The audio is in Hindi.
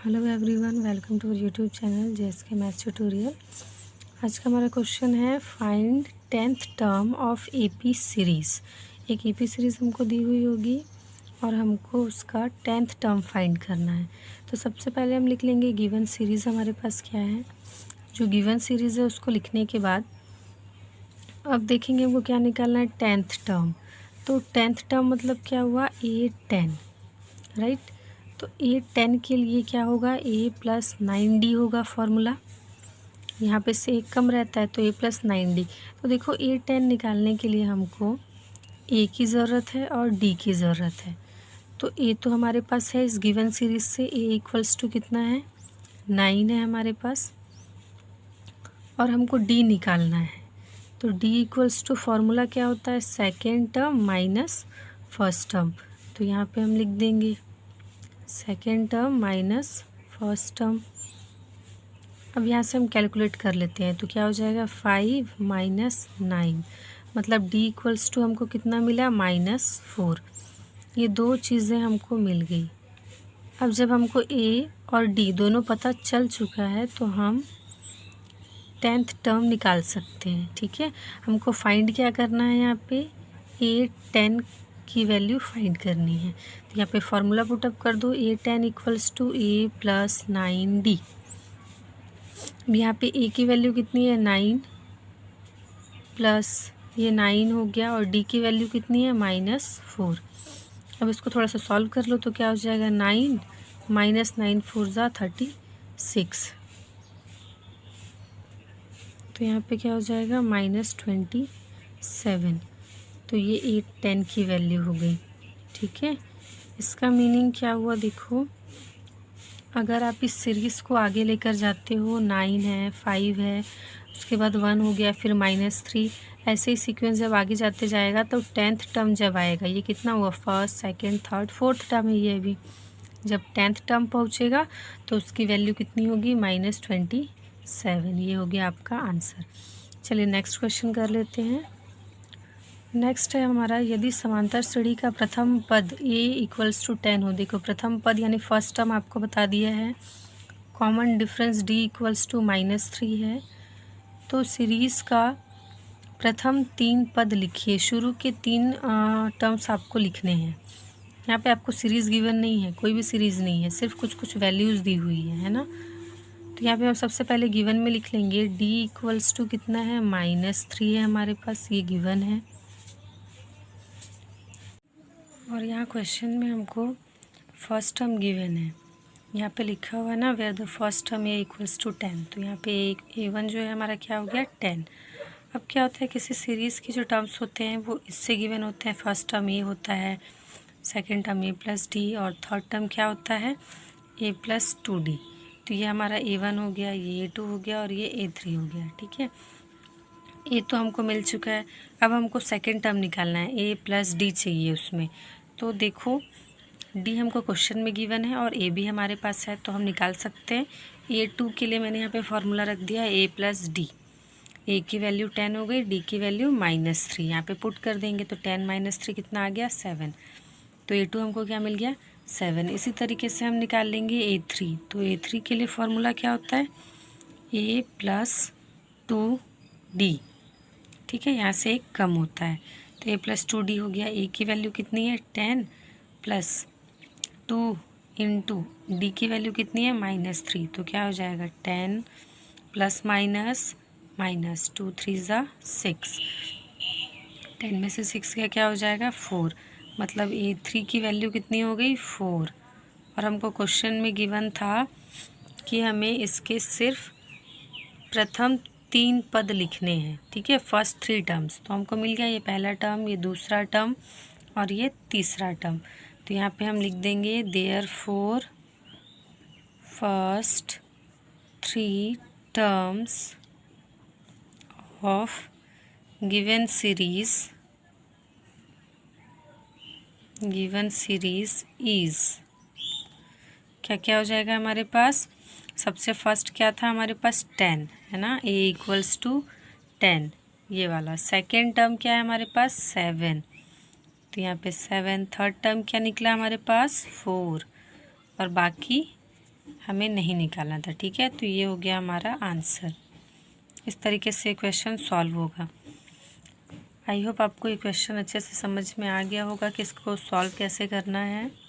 Hello everyone, welcome to YouTube channel JSK maths tutorial. आज का हमारा क्वेश्चन है find 10th term of AP series. एक एपी सीरीज़ हमको दी हुई होगी और हमको उसका 10th टर्म फाइंड करना है। तो सबसे पहले हम लिख लेंगे गिवन सीरीज़ हमारे पास क्या है। जो गिवन सीरीज़ है उसको लिखने के बाद अब देखेंगे हमको क्या निकालना है, 10th टर्म। तो 10th टर्म मतलब क्या हुआ, A10, राइट। तो A10 के लिए क्या होगा, A+9D होगा फॉर्मूला। यहाँ पे से एक कम रहता है तो A+9D। तो देखो A10 निकालने के लिए हमको A की ज़रूरत है और D की ज़रूरत है। तो A तो हमारे पास है इस गिवन सीरीज़ से, A = कितना है, 9 है हमारे पास, और हमको D निकालना है। तो D फॉर्मूला क्या होता है, second term minus first term. तो यहाँ पे हम लिख देंगे second term minus first term. अब यहाँ से हम कैलकुलेट कर लेते हैं तो क्या हो जाएगा, 5 - 9, मतलब D = हमको कितना मिला, -4। ये दो चीज़ें हमको मिल गई। अब जब हमको A और D दोनों पता चल चुका है तो हम 10th टर्म निकाल सकते हैं। ठीक है, हमको फाइंड क्या करना है, यहाँ पे A10 की वैल्यू फाइंड करनी है। तो यहाँ पे फॉर्मूला पुटअप कर दो, A10 = A+9D। यहाँ पे A की वैल्यू कितनी है, 9 प्लस ये 9 हो गया, और D की वैल्यू कितनी है, -4। अब इसको थोड़ा सा सॉल्व कर लो तो क्या हो जाएगा, 9 - 9 4 36। तो यहाँ पे क्या हो जाएगा, -27। तो ये A10 की वैल्यू हो गई। ठीक है, इसका मीनिंग क्या हुआ, देखो अगर आप इस सीरीज़ को आगे लेकर जाते हो, 9 है, 5 है, उसके बाद 1 हो गया, फिर -3, ऐसे ही सीक्वेंस जब आगे जाते जाएगा तो 10th टर्म जब आएगा, ये कितना हुआ, first, second, third, fourth term है ये अभी। जब 10th टर्म पहुँचेगा तो उसकी वैल्यू कितनी होगी, -27। ये हो गया आपका आंसर। चलिए नेक्स्ट क्वेश्चन कर लेते हैं। नेक्स्ट है हमारा, यदि समांतर श्रेणी का प्रथम पद A = 10 हो। देखो प्रथम पद यानी फर्स्ट टर्म आपको बता दिया है, कॉमन डिफरेंस D = -3 है। तो सीरीज़ का प्रथम 3 पद लिखिए। शुरू के 3 टर्म्स आपको लिखने हैं। यहाँ पे आपको सीरीज़ गिवन नहीं है, कोई भी सीरीज़ नहीं है, सिर्फ कुछ कुछ वैल्यूज़ दी हुई है ना। तो यहाँ पे हम सबसे पहले गिवन में लिख लेंगे, D = कितना है, -3 है हमारे पास, ये गिवन है। और यहाँ क्वेश्चन में हमको फर्स्ट टर्म गिवन है, यहाँ पे लिखा हुआ है ना, where the first term A = 10। तो यहाँ पे A1 जो है हमारा क्या हो गया, 10। अब क्या होता है, किसी सीरीज़ की जो टर्म्स होते हैं वो इससे गिवन होते हैं। फर्स्ट टर्म A होता है, सेकेंड टर्म A+D, और थर्ड टर्म क्या होता है, A+2D। तो ये हमारा A1 हो गया, ये A2 हो गया, और ये A3 हो गया। ठीक है, A तो हमको मिल चुका है। अब हमको सेकेंड टर्म निकालना है, A+D चाहिए उसमें। तो देखो D हमको क्वेश्चन में गिवन है और A भी हमारे पास है, तो हम निकाल सकते हैं। A2 के लिए मैंने यहाँ पे फॉर्मूला रख दिया A+D। A की वैल्यू 10 हो गई, D की वैल्यू -3। यहाँ पे पुट कर देंगे तो 10 - 3 कितना आ गया, 7। तो A2 हमको क्या मिल गया, 7। इसी तरीके से हम निकाल लेंगे A3। तो A3 के लिए फॉर्मूला क्या होता है, A+2D। ठीक है, यहाँ से एक कम होता है तो A+2D हो गया। A की वैल्यू कितनी है, 10 + 2 × D की वैल्यू कितनी है, -3। तो क्या हो जाएगा, 10 ± -2 3 6। 10 में से 6 का क्या हो जाएगा, 4। मतलब A3 की वैल्यू कितनी हो गई, 4। और हमको क्वेश्चन में गिवन था कि हमें इसके सिर्फ प्रथम 3 पद लिखने हैं। ठीक है, फर्स्ट 3 टर्म्स। तो हमको मिल गया ये पहला टर्म, ये दूसरा टर्म, और ये तीसरा टर्म। तो यहाँ पे हम लिख देंगे, therefore first 3 terms of given series is, क्या क्या हो जाएगा हमारे पास, सबसे फर्स्ट क्या था हमारे पास, 10 है ना, A = 10, ये वाला। सेकेंड टर्म क्या है हमारे पास, 7। तो यहाँ पे 7। थर्ड टर्म क्या निकला हमारे पास, 4, और बाकी हमें नहीं निकालना था। ठीक है, तो ये हो गया हमारा आंसर। इस तरीके से क्वेश्चन सॉल्व होगा। आई होप आपको ये क्वेश्चन अच्छे से समझ में आ गया होगा कि इसको सॉल्व कैसे करना है।